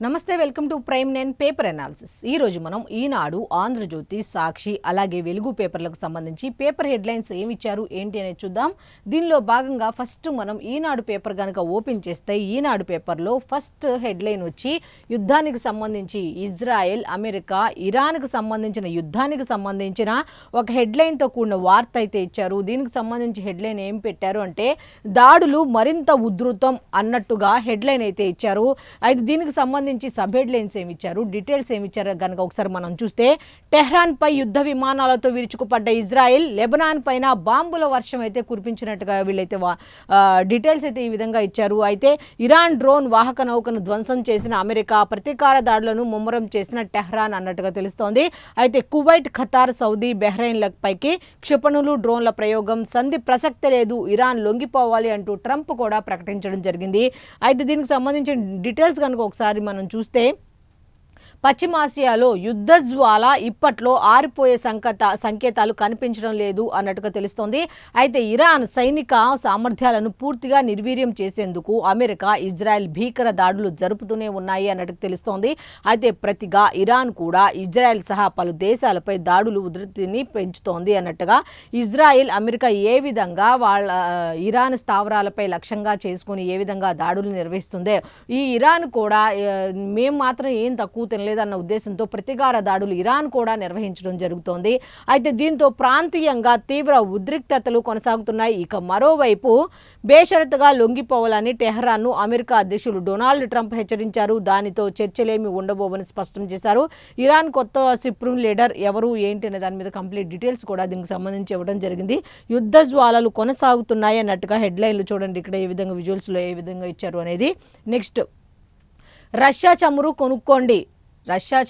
నమస్తే, welcome to prime 9 paper analysis. ఈ రోజు మనం ఈనాడు, ఆంధ్రజ్యోతి, సాక్షి అలాగే వెలుగు పేపర్లకు సంబంధించి పేపర్ హెడ్లైన్స్ ఏమి ఇచ్చారు ఏంటి అనేది చూద్దాం. దీనిలో భాగంగా ఫస్ట్ మనం ఈనాడు పేపర్ కనుక ఓపెన్ చేస్తే ఈనాడు పేపర్లో ఫస్ట్ హెడ్లైన్ వచ్చి యుద్ధానికి సంబంధించి ఇజ్రాయెల్, అమెరికా, ఇరాన్కు సంబంధించిన యుద్ధానికి సంబంధించిన ఒక హెడ్లైన్తో కూడిన వార్త అయితే ఇచ్చారు. దీనికి సంబంధించి హెడ్లైన్ ఏం పెట్టారు అంటే దాడులు మరింత ఉధృతం అన్నట్టుగా హెడ్లైన్ అయితే ఇచ్చారు. అయితే దీనికి సంబంధించి సబ్ హెడ్లైన్స్ ఏమి ఇచ్చారు, డీటెయిల్స్ ఏమి ఇచ్చారు కనుక ఒకసారి మనం చూస్తే టెహ్రాన్ పై యుద్ధ విమానాలతో విరుచుకుపడ్డ ఇజ్రాయెల్, లెబనాన్ పైన బాంబుల వర్షం అయితే కురిపించినట్టుగా వీళ్ళైతే డీటెయిల్స్ అయితే ఈ విధంగా ఇచ్చారు. అయితే ఇరాన్ డ్రోన్ వాహక నౌకను ధ్వంసం చేసిన అమెరికా, ప్రతీకార దాడులను ముమ్మరం చేసిన టెహ్రాన్ అన్నట్టుగా తెలుస్తోంది. అయితే కువైట్, ఖతార్, సౌదీ, బెహ్రెయిన్ల పైకి క్షిపణులు, డ్రోన్ల ప్రయోగం, సంధి ప్రసక్తి లేదు, ఇరాన్ లొంగిపోవాలి అంటూ ట్రంప్ కూడా ప్రకటించడం జరిగింది. అయితే దీనికి సంబంధించిన డీటెయిల్స్ కనుక ఒకసారి మనం చూస్తే పశ్చిమాసియాలో యుద్ధ జ్వాల ఇప్పట్లో ఆరిపోయే సంకేతాలు కనిపించడం లేదు అన్నట్టుగా తెలుస్తోంది. అయితే ఇరాన్ సైనిక సామర్థ్యాలను పూర్తిగా నిర్వీర్యం చేసేందుకు అమెరికా, ఇజ్రాయెల్ భీకర దాడులు జరుపుతూనే ఉన్నాయి అన్నట్టుగా తెలుస్తోంది. అయితే ప్రతిగా ఇరాన్ కూడా ఇజ్రాయెల్ సహా పలు దేశాలపై దాడులు ఉధృతిని పెంచుతోంది అన్నట్టుగా ఇజ్రాయెల్, అమెరికా ఏ విధంగా వాళ్ళ ఇరాన్ స్థావరాలపై లక్ష్యంగా చేసుకుని ఏ విధంగా దాడులు నిర్వహిస్తుందో ఈ ఇరాన్ కూడా మేము మాత్రం ఏం తక్కువ తినలేదన్న ఉద్దేశంతో ప్రతీకార దాడులు ఇరాన్ కూడా నిర్వహించడం జరుగుతోంది. అయితే దీంతో ప్రాంతీయంగా తీవ్ర ఉద్రిక్తతలు కొనసాగుతున్నాయి. ఇక మరోవైపు బేషరతుగా లొంగిపోవాలని టెహ్రాన్ను అమెరికా అధ్యక్షుడు డొనాల్డ్ ట్రంప్ హెచ్చరించారు. దానితో చర్చలేమి ఉండబోవని స్పష్టం చేశారు. ఇరాన్ కొత్త సుప్రీం లీడర్ ఎవరు ఏంటి అనే దాని మీద కంప్లీట్ డీటెయిల్స్ కూడా దీనికి సంబంధించి ఇవ్వడం జరిగింది. యుద్ధ జ్వాలలు కొనసాగుతున్నాయి అన్నట్టుగా హెడ్లైన్లు చూడండి ఇక్కడ ఏ విధంగా విజువల్స్లో ఏ విధంగా ఇచ్చారు అనేది. నెక్స్ట్, రష్యా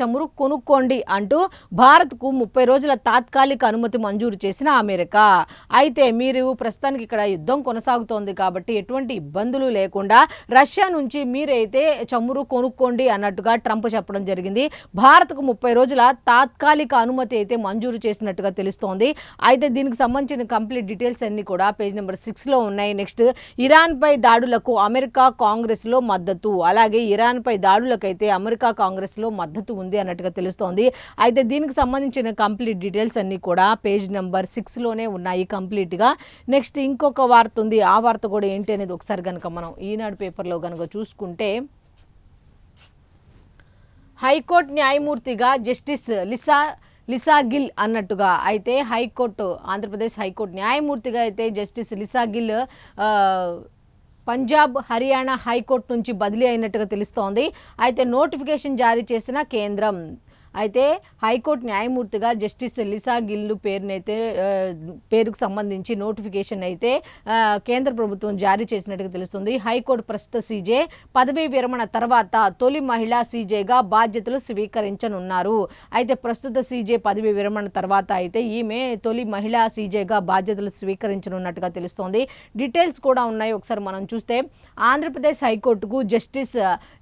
చమురు కొనుక్కోండి అంటూ భారత్కు 30 రోజుల తాత్కాలిక అనుమతి మంజూరు చేసిన అమెరికా. అయితే మీరు ప్రస్తుతానికి ఇక్కడ యుద్ధం కొనసాగుతోంది కాబట్టి ఎటువంటి ఇబ్బందులు లేకుండా రష్యా నుంచి మీరైతే చమురు కొనుక్కోండి అన్నట్టుగా ట్రంప్ చెప్పడం జరిగింది. భారత్కు 30 రోజుల తాత్కాలిక అనుమతి అయితే మంజూరు చేసినట్టుగా తెలుస్తోంది. అయితే దీనికి సంబంధించిన కంప్లీట్ డీటెయిల్స్ అన్ని కూడా పేజ్ నెంబర్ 6లో ఉన్నాయి. నెక్స్ట్, ఇరాన్పై దాడులకు అమెరికా కాంగ్రెస్లో మద్దతు. అలాగే ఇరాన్పై దాడులకైతే అమెరికా కాంగ్రెస్లో మద్దతు ఉంది అన్నట్టుగా తెలుస్తోంది. అయితే దీనికి సంబంధించిన కంప్లీట్ డీటెయిల్స్ అన్నీ కూడా పేజ్ నెంబర్ 6లోనే ఉన్నాయి కంప్లీట్గా. నెక్స్ట్, ఇంకొక వార్త ఉంది. ఆ వార్త కూడా ఏంటి అనేది ఒకసారి కనుక మనం ఈనాడు పేపర్లో కనుక చూసుకుంటే హైకోర్టు న్యాయమూర్తిగా జస్టిస్ లిసా గిల్ అన్నట్టుగా అయితే ఆంధ్రప్రదేశ్ హైకోర్టు న్యాయమూర్తిగా అయితే justice Lisa Gill Punjab, Haryana high court నుంచి బదిలీ అయినట్టుగా తెలుస్తోంది. అయితే నోటిఫికేషన్ జారీ చేసిన కేంద్రం. అయితే హైకోర్టు న్యాయమూర్తిగా జస్టిస్ లిసా గిల్ పేరుకు సంబంధించి నోటిఫికేషన్ అయితే కేంద్ర ప్రభుత్వం జారీ చేసినట్టుగా తెలుస్తుంది. హైకోర్టు ప్రస్తుత సీజే పదవీ విరమణ తర్వాత తొలి మహిళా సీజేగా బాధ్యతలు స్వీకరించనున్నారు. అయితే ప్రస్తుత సీజే పదవీ విరమణ తర్వాత అయితే ఈమె తొలి మహిళా సీజేగా బాధ్యతలు స్వీకరించనున్నట్టుగా తెలుస్తోంది. డీటెయిల్స్ కూడా ఉన్నాయి. ఒకసారి మనం చూస్తే ఆంధ్రప్రదేశ్ హైకోర్టుకు జస్టిస్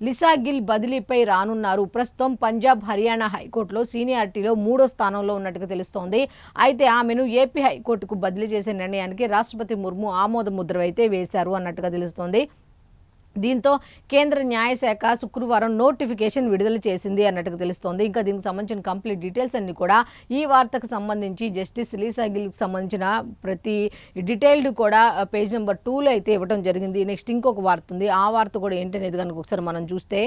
లిసా గిల్ బదిలీపై రానున్నారు. ప్రస్తుతం పంజాబ్, హర్యానా హైకోర్టులో సీనియారిటీలో 3వ స్థానంలో ఉన్నట్టుగా తెలుస్తోంది. అయితే ఆమెను ఏపీ హైకోర్టుకు బదిలీ చేసే నిర్ణయానికి రాష్ట్రపతి ముర్ము ఆమోద ముద్ర అయితే వేశారు అన్నట్టుగా తెలుస్తోంది. దీంతో కేంద్ర న్యాయశాఖ శుక్రవారం నోటిఫికేషన్ విడుదల చేసింది అన్నట్టుగా తెలుస్తోంది. ఇంకా దీనికి సంబంధించిన కంప్లీట్ డీటెయిల్స్ అన్ని కూడా ఈ వార్తకు సంబంధించి జస్టిస్ లిసా గిల్కి సంబంధించిన ప్రతి డీటెయిల్డ్ కూడా పేజ్ నెంబర్ 2లో అయితే ఇవ్వడం జరిగింది. నెక్స్ట్, ఇంకొక వార్త ఉంది. ఆ వార్త కూడా ఏంటనేది కనుక ఒకసారి మనం చూస్తే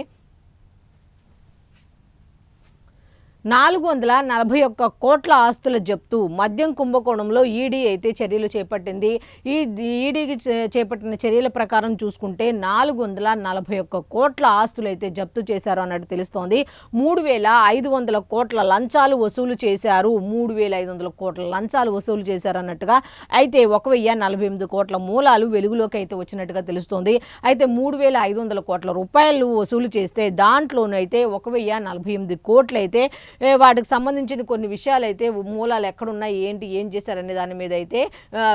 441 కోట్ల ఆస్తుల జప్తు. మద్యం కుంభకోణంలో ఈడీ అయితే చర్యలు చేపట్టింది. ఈ ఈడీకి చేపట్టిన చర్యల ప్రకారం చూసుకుంటే 441 కోట్ల ఆస్తులు అయితే జప్తు చేశారు అన్నట్టు తెలుస్తోంది. 3,500 కోట్ల లంచాలు వసూలు చేశారు. 3,500 కోట్ల లంచాలు వసూలు చేశారు అన్నట్టుగా. అయితే 1,048 కోట్ల మూలాలు వెలుగులోకి అయితే వచ్చినట్టుగా తెలుస్తోంది. అయితే 3,500 కోట్ల రూపాయలు వసూలు చేస్తే దాంట్లోనైతే 1,048 కోట్లు అయితే వాటికి సంబంధించిన కొన్ని విషయాలు అయితే మూలాలు ఎక్కడున్నాయి, ఏం చేశారనే దాని మీద అయితే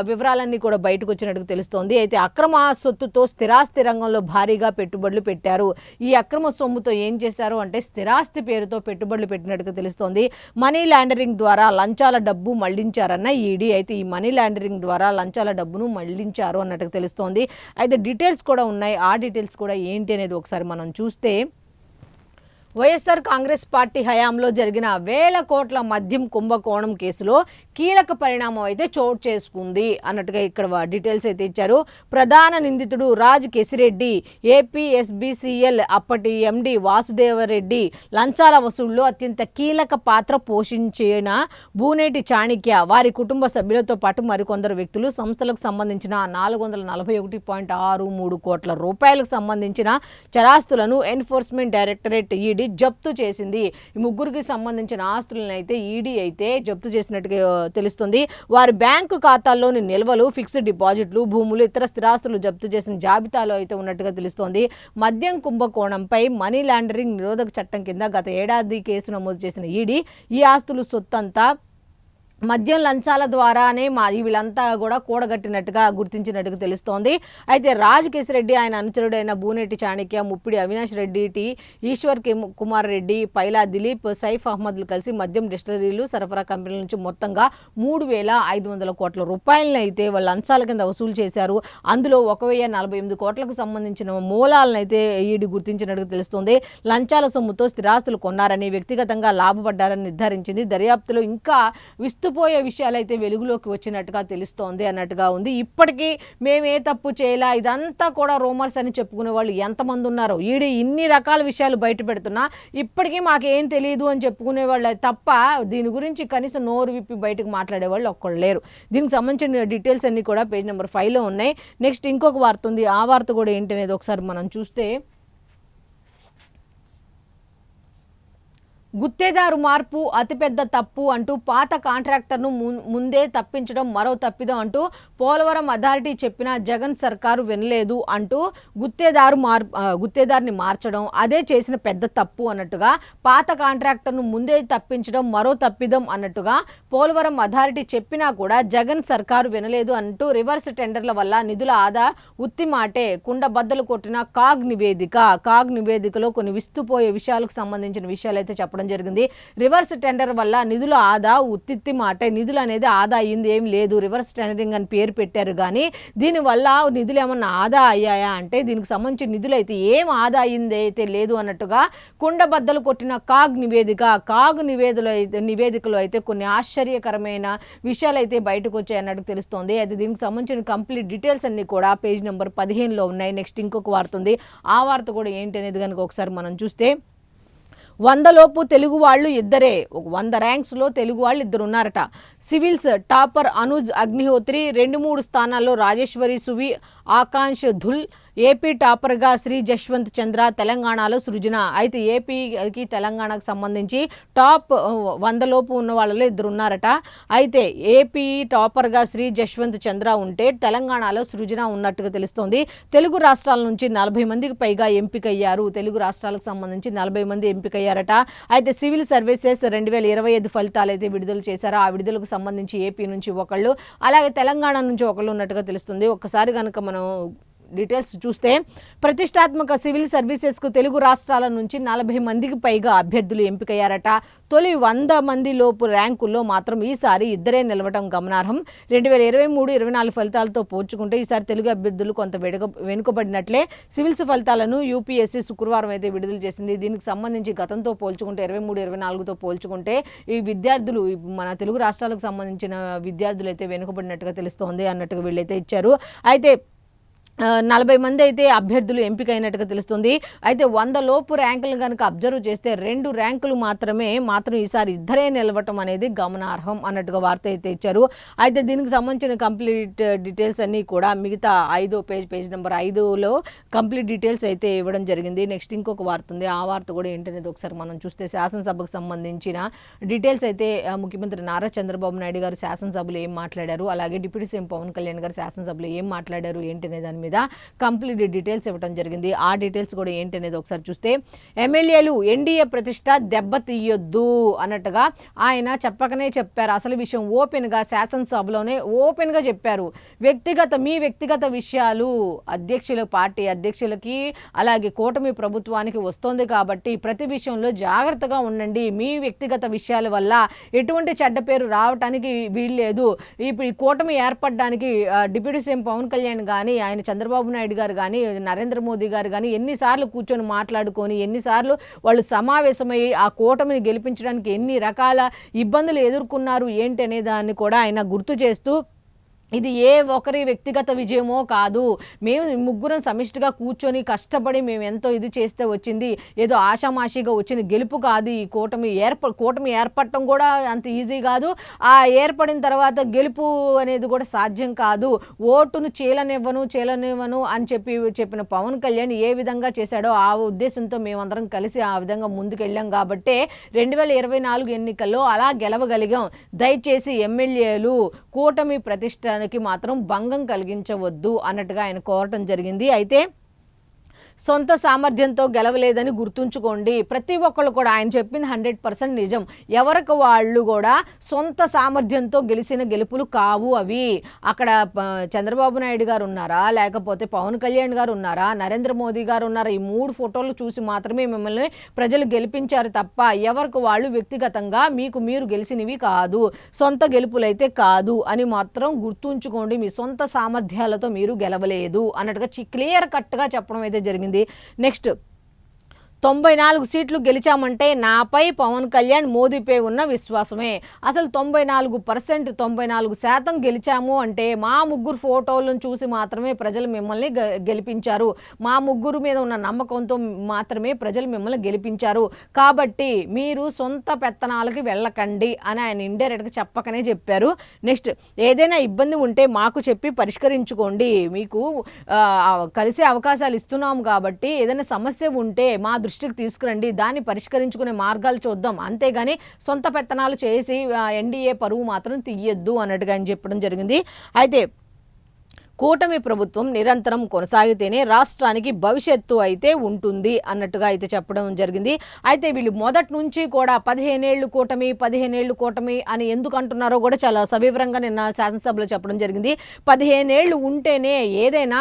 వివరాలన్నీ కూడా బయటకు వచ్చినట్టుగా తెలుస్తోంది. అయితే అక్రమ సొత్తుతో స్థిరాస్తి రంగంలో భారీగా పెట్టుబడులు పెట్టారు. ఈ అక్రమ సొమ్ముతో ఏం చేశారు అంటే స్థిరాస్తి పేరుతో పెట్టుబడులు పెట్టినట్టుగా తెలుస్తోంది. మనీ లాండరింగ్ ద్వారా లంచాల డబ్బు మళ్లించారన్న ఈడీ. అయితే ఈ మనీ లాండరింగ్ ద్వారా లంచాల డబ్బును మళ్లించారు అన్నట్టుగా తెలుస్తోంది. అయితే డీటెయిల్స్ కూడా ఉన్నాయి. ఆ డీటెయిల్స్ కూడా ఏంటి అనేది ఒకసారి మనం చూస్తే వైఎస్ఆర్ కాంగ్రెస్ పార్టీ హయాంలో జరిగిన వేల కోట్ల మద్యం కుంభకోణం కేసులో కీలక పరిణామం అయితే చోటు చేసుకుంది అన్నట్టుగా ఇక్కడ డీటెయిల్స్ అయితే ఇచ్చారు. ప్రధాన నిందితుడు రాజ్ కెసిరెడ్డి, ఏపీఎస్బీసీఎల్ అప్పటి ఎండి వాసుదేవరెడ్డి లంచాల వసూళ్లో అత్యంత కీలక పాత్ర పోషించిన బూనేటి చాణిక్య, వారి కుటుంబ సభ్యులతో పాటు మరికొందరు వ్యక్తులు సంస్థలకు సంబంధించిన 441.63 కోట్ల రూపాయలకు సంబంధించిన చరాస్తులను ఎన్ఫోర్స్మెంట్ డైరెక్టరేట్ ఈడీ జప్తు చేసింది. ఈ ముగ్గురికి సంబంధించిన ఆస్తులను అయితే ఈడీ అయితే జప్తు చేసినట్టుగా తెలుస్తుంది. వారి బ్యాంకు ఖాతాల్లోని నిల్వలు, ఫిక్స్డ్ డిపాజిట్లు, భూములు, ఇతర స్థిరాస్తులు జప్తు చేసిన జాబితాలో అయితే ఉన్నట్టుగా తెలుస్తోంది. మద్యం కుంభకోణంపై మనీ లాండరింగ్ నిరోధక చట్టం కింద గత ఏడాది కేసు నమోదు చేసిన ఈడీ ఈ ఆస్తులు సొత్తంతా మద్యం లంచాల ద్వారానే వీళ్ళంతా కూడా కూడగట్టినట్టుగా గుర్తించినట్టుగా తెలుస్తోంది. అయితే రాజ్ కెసిరెడ్డి, ఆయన అనుచరుడైన బూనేటి చాణిక్య, ముప్పిడి అవినాష్ రెడ్డి, ఈశ్వర్ కుమార్ రెడ్డి, పైలా దిలీప్, సైఫ్ అహ్మద్లు కలిసి మద్యం డిస్టిలరీలు, సరఫరా కంపెనీల నుంచి మొత్తంగా 3,500 కోట్ల రూపాయలను అయితే వాళ్ళ లంచాల కింద వసూలు చేశారు. అందులో 1,048 కోట్లకు సంబంధించిన మూలాలను అయితే ఈడీ గుర్తించినట్టుగా తెలుస్తోంది. లంచాల సొమ్ముతో స్థిరాస్తులు కొన్నారని, వ్యక్తిగతంగా లాభపడ్డారని నిర్ధారించింది. దర్యాప్తులో ఇంకా పోయే విషయాలు అయితే వెలుగులోకి వచ్చినట్టుగా తెలుస్తోంది అన్నట్టుగా ఉంది. ఇప్పటికీ మేమే తప్పు చేయలా, ఇదంతా కూడా రూమర్స్ అని చెప్పుకునే వాళ్ళు ఎంతమంది ఉన్నారో, ఈడీ ఇన్ని రకాల విషయాలు బయట పెడుతున్నా ఇప్పటికీ మాకేం తెలియదు అని చెప్పుకునే వాళ్ళు తప్ప దీని గురించి కనీసం నోరు విప్పి బయటకు మాట్లాడే వాళ్ళు ఒక్కళ్ళు లేరు. దీనికి సంబంధించిన డీటెయిల్స్ అన్నీ కూడా పేజ్ నెంబర్ 5లో ఉన్నాయి. నెక్స్ట్ ఇంకొక వార్త ఉంది. ఆ వార్త కూడా ఏంటనేది ఒకసారి మనం చూస్తే, గుత్తేదారు మార్పు అతిపెద్ద తప్పు అంటూ పాత కాంట్రాక్టర్ను ముందే తప్పించడం మరో తప్పిదం అంటూ పోలవరం అథారిటీ చెప్పినా జగన్ సర్కారు వినలేదు అంటూ గుత్తేదారిని మార్చడం అదే చేసిన పెద్ద తప్పు అన్నట్టుగా, పాత కాంట్రాక్టర్ను ముందే తప్పించడం మరో తప్పిదం అన్నట్టుగా పోలవరం అథారిటీ చెప్పినా కూడా జగన్ సర్కారు వినలేదు అంటూ రివర్స్ టెండర్ల వల్ల నిధుల ఆదా ఉత్తిమాటే కుండబద్దలు కొట్టిన కాగ్ నివేదికలో కొన్ని విస్తుపోయే విషయాలకు సంబంధించిన విషయాలు అయితే చెప్పడం జరిగింది. రివర్స్ టెండర్ వల్ల నిధుల ఆదా ఉత్తి మాట, నిధులు అనేది ఆదా అయ్యింది ఏం లేదు, రివర్స్ టెండరింగ్ అని పేరు పెట్టారు. కానీ దీనివల్ల నిధులు ఏమన్నా ఆదా అయ్యాయా అంటే దీనికి సంబంధించిన నిధులు అయితే ఏం ఆదా అయ్యింది అయితే లేదు అన్నట్టుగా కుండబద్దలు కొట్టిన కాగ్ నివేదికలో అయితే కొన్ని ఆశ్చర్యకరమైన విషయాలు అయితే బయటకు వచ్చాయి అన్నట్టు తెలుస్తోంది. అయితే దీనికి సంబంధించిన కంప్లీట్ డీటెయిల్స్ అన్ని కూడా పేజ్ నెంబర్ 15లో ఉన్నాయి. నెక్స్ట్ ఇంకొక వార్త ఉంది. ఆ వార్త కూడా ఏంటి అనేది కనుక ఒకసారి మనం చూస్తే, 100 లోపు తెలుగు వాళ్ళు ఇద్దరే, 100 ర్యాంక్స్లో తెలుగు వాళ్ళు ఇద్దరు ఉన్నారట. సివిల్స్ టాపర్ అనుజ్ అగ్నిహోత్రి, 2-3 స్థానాల్లో రాజేశ్వరి సువి, ఆకాంక్ష్ ధుల్, ఏపీ టాపర్గా శ్రీ జశ్వంత్ చంద్ర, తెలంగాణలో సృజన. అయితే ఏపీకి తెలంగాణకు సంబంధించి టాప్ 100 లోపు ఉన్న వాళ్ళలో ఇద్దరు ఉన్నారట. అయితే ఏపీ టాపర్గా శ్రీ జశ్వంత్ చంద్ర ఉంటే తెలంగాణలో సృజన ఉన్నట్టుగా తెలుస్తోంది. తెలుగు రాష్ట్రాల నుంచి 40 మందికి పైగా ఎంపికయ్యారు. తెలుగు రాష్ట్రాలకు సంబంధించి 40 మంది ఎంపికయ్యారట. అయితే సివిల్ సర్వీసెస్ 2025 ఫలితాలు అయితే విడుదల చేశారు. ఆ విడుదలకు సంబంధించి ఏపీ నుంచి ఒకళ్ళు, అలాగే తెలంగాణ నుంచి ఒకళ్ళు ఉన్నట్టుగా తెలుస్తుంది. ఒక్కసారి కనుక మనం డీటెయిల్స్ చూస్తే, ప్రతిష్టాత్మక సివిల్ సర్వీసెస్కు తెలుగు రాష్ట్రాల నుంచి 40 మందికి పైగా అభ్యర్థులు ఎంపికయ్యారట. తొలి 100 మంది లోపు ర్యాంకుల్లో మాత్రం ఈసారి ఇద్దరే నిలవడం గమనార్హం. 2023-24 ఫలితాలతో పోల్చుకుంటే ఈసారి తెలుగు అభ్యర్థులు కొంత వెనుకబడినట్లే. సివిల్స్ ఫలితాలను యూపీఎస్సీ శుక్రవారం అయితే విడుదల చేసింది. దీనికి సంబంధించి గతంతో పోల్చుకుంటే 23-24తో పోల్చుకుంటే ఈ విద్యార్థులు, మన తెలుగు రాష్ట్రాలకు సంబంధించిన విద్యార్థులు అయితే వెనుకబడినట్టుగా తెలుస్తోంది అన్నట్టుగా వీళ్ళైతే ఇచ్చారు. అయితే 40 మంది అయితే అభ్యర్థులు ఎంపికైనట్టుగా తెలుస్తుంది. అయితే 100 లోపు ర్యాంకులు కనుక అబ్జర్వ్ చేస్తే 2 ర్యాంకులు మాత్రం ఈసారి ఇద్దరే నిలవటం అనేది గమనార్హం అన్నట్టుగా వార్త అయితే ఇచ్చారు. అయితే దీనికి సంబంధించిన కంప్లీట్ డీటెయిల్స్ అన్నీ కూడా మిగతా 5వ పేజ్ నెంబర్ 5లో కంప్లీట్ డీటెయిల్స్ అయితే ఇవ్వడం జరిగింది. నెక్స్ట్ ఇంకొక వార్త ఉంది. ఆ వార్త కూడా ఏంటనేది ఒకసారి మనం చూస్తే, శాసనసభకు సంబంధించిన డీటెయిల్స్ అయితే ముఖ్యమంత్రి నారా చంద్రబాబు నాయుడు గారు శాసనసభలో ఏం మాట్లాడారు, అలాగే డిప్యూటీ సీఎం పవన్ కళ్యాణ్ గారు శాసనసభలో ఏం మాట్లాడారు ఏంటనే దాని మీద కంప్లీట్ డీటెయిల్స్ ఇవ్వడం జరిగింది. ఆ డీటెయిల్స్ కూడా ఏంటి అనేది ఒకసారి చూస్తే, ఎమ్మెల్యేలు ఎన్డీఏ ప్రతిష్ట దెబ్బతీయొద్దు అన్నట్టుగా ఆయన చెప్పకనే చెప్పారు. అసలు విషయం ఓపెన్గా శాసనసభలోనే ఓపెన్గా చెప్పారు. మీ వ్యక్తిగత విషయాలు పార్టీ అధ్యక్షులకి అలాగే కూటమి ప్రభుత్వానికి వస్తోంది కాబట్టి ప్రతి విషయంలో జాగ్రత్తగా ఉండండి. మీ వ్యక్తిగత విషయాల వల్ల ఎటువంటి చెడ్డ పేరు రావటానికి వీల్లేదు. ఇప్పుడు ఈ కూటమి ఏర్పడడానికి డిప్యూటీ సీఎం పవన్ కళ్యాణ్ కానీ, ఆయన చంద్రబాబు నాయుడు గారు కానీ, నరేంద్ర మోదీ గారు కానీ ఎన్నిసార్లు కూర్చొని మాట్లాడుకొని, ఎన్నిసార్లు వాళ్ళు సమావేశమై ఆ కూటమిని గెలిపించడానికి ఎన్ని రకాల ఇబ్బందులు ఎదుర్కొన్నారు ఏంటి అనే దాన్ని కూడా ఆయన గుర్తు చేస్తూ, ఇది ఏ ఒకరి వ్యక్తిగత విజయమో కాదు, మేము ముగ్గురం సమిష్టిగా కూర్చొని కష్టపడి మేము ఎంతో ఇది చేస్తే వచ్చింది, ఏదో ఆషామాషిగా వచ్చిన గెలుపు కాదు. ఈ కూటమి ఏర్పడటం కూడా అంత ఈజీ కాదు. ఆ ఏర్పడిన తర్వాత గెలుపు అనేది కూడా సాధ్యం కాదు. ఓటును చీలనివ్వను అని చెప్పిన పవన్ కళ్యాణ్ ఏ విధంగా చేశాడో ఆ ఉద్దేశంతో మేమందరం కలిసి ఆ విధంగా ముందుకెళ్ళాం కాబట్టే 2024 ఎన్నికల్లో అలా గెలవగలిగాం. దయచేసి ఎమ్మెల్యేలు కూటమి ప్రతిష్ట మాత్రం భంగం కలిగించవద్దు అన్నట్టుగా ఆయన కోరటం జరిగింది. అయితే సొంత సామర్థ్యంతో గెలవలేదని గుర్తుంచుకోండి. ప్రతి ఒక్కళ్ళు కూడా ఆయన చెప్పింది 100% నిజం. ఎవరికి వాళ్ళు కూడా సొంత సామర్థ్యంతో గెలిచిన గెలుపులు కావు అవి. అక్కడ చంద్రబాబు నాయుడు గారు ఉన్నారా, లేకపోతే పవన్ కళ్యాణ్ గారు ఉన్నారా, నరేంద్ర మోదీ గారు ఉన్నారా, ఈ 3 ఫోటోలు చూసి మాత్రమే మిమ్మల్ని ప్రజలు గెలిపించారు తప్ప ఎవరికి వాళ్ళు వ్యక్తిగతంగా మీరు గెలిచినవి కాదు, సొంత గెలుపులైతే కాదు అని మాత్రం గుర్తుంచుకోండి. మీ సొంత సామర్థ్యాలతో మీరు గెలవలేదు అన్నట్టుగా క్లియర్ కట్గా చెప్పడం అయితే జరిగింది. నెక్స్ట్ 94 సీట్లు గెలిచామంటే నాపై పవన్ కళ్యాణ్ మోదీపై ఉన్న విశ్వాసమే. అసలు 94% గెలిచాము అంటే మా ముగ్గురు ఫోటోలను చూసి మాత్రమే ప్రజలు మిమ్మల్ని గెలిపించారు. మా ముగ్గురు మీద ఉన్న నమ్మకంతో మాత్రమే ప్రజలు మిమ్మల్ని గెలిపించారు. కాబట్టి మీరు సొంత పెత్తనాలకి వెళ్ళకండి అని ఆయన ఇండైరెక్ట్గా చెప్పకనే చెప్పారు. నెక్స్ట్, ఏదైనా ఇబ్బంది ఉంటే మాకు చెప్పి పరిష్కరించుకోండి. మీకు కలిసే అవకాశాలు ఇస్తున్నాము కాబట్టి ఏదైనా సమస్య ఉంటే మా దృష్టికి తీసుకురండి, దాన్ని పరిష్కరించుకునే మార్గాలు చూద్దాం. అంతేగాని సొంత పెత్తనాలు చేసి ఎన్డీఏ పరువు మాత్రం తీయొద్దు అన్నట్టుగా ఆయన చెప్పడం జరిగింది. అయితే కూటమి ప్రభుత్వం నిరంతరం కొనసాగితేనే రాష్ట్రానికి భవిష్యత్తు అయితే ఉంటుంది అన్నట్టుగా అయితే చెప్పడం జరిగింది. అయితే వీళ్ళు మొదటి నుంచి కూడా 15 ఏళ్ళు కూటమి అని ఎందుకు అంటున్నారో కూడా చాలా సవివరంగా నిన్న శాసనసభలో చెప్పడం జరిగింది. 15 ఏళ్ళు ఉంటేనే ఏదైనా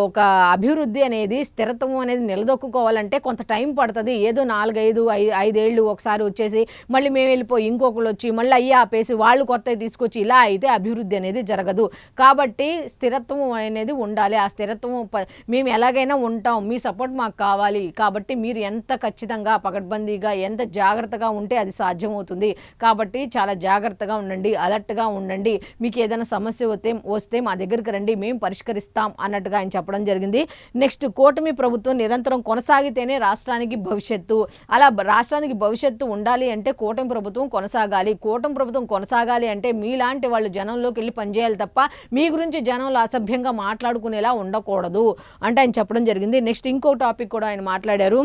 ఒక అభివృద్ధి అనేది, స్థిరత్వం అనేది నిలదొక్కుకోవాలంటే కొంత టైం పడుతుంది. ఏదో 4-5 ఏళ్ళు ఒకసారి వచ్చేసి మళ్ళీ మేము వెళ్ళిపోయి ఇంకొకరు వచ్చి మళ్ళీ ఆపేసి వాళ్ళు కొత్తవి తీసుకొచ్చి ఇలా అయితే అభివృద్ధి అనేది జరగదు. కాబట్టి స్థిరత్వం అనేది ఉండాలి. ఆ స్థిరత్వం మేము ఎలాగైనా ఉంటాం, మీ సపోర్ట్ మాకు కావాలి. కాబట్టి మీరు ఎంత ఖచ్చితంగా పకడ్బందీగా ఎంత జాగ్రత్తగా ఉంటే అది సాధ్యమవుతుంది. కాబట్టి చాలా జాగ్రత్తగా ఉండండి, అలర్ట్గా ఉండండి. మీకు ఏదైనా సమస్య వస్తే మా దగ్గరికి రండి, మేము పరిష్కరిస్తాం అన్నట్టుగా ఆయన చెప్పడం జరిగింది. నెక్స్ట్, కూటమి ప్రభుత్వం నిరంతరం కొనసాగితేనే రాష్ట్రానికి భవిష్యత్తు. అలా రాష్ట్రానికి భవిష్యత్తు ఉండాలి అంటే కూటమి ప్రభుత్వం కొనసాగాలి. కూటమి ప్రభుత్వం కొనసాగాలి అంటే మీలాంటి వాళ్ళు జనంలోకి వెళ్ళి పనిచేయాలి తప్ప మీ గురించి జనంలో అసభ్యంగా మాట్లాడుకునేలా ఉండకూడదు అంటే ఆయన చెప్పడం జరిగింది. నెక్స్ట్, ఇంకో టాపిక్ కూడా ఆయన మాట్లాడారు.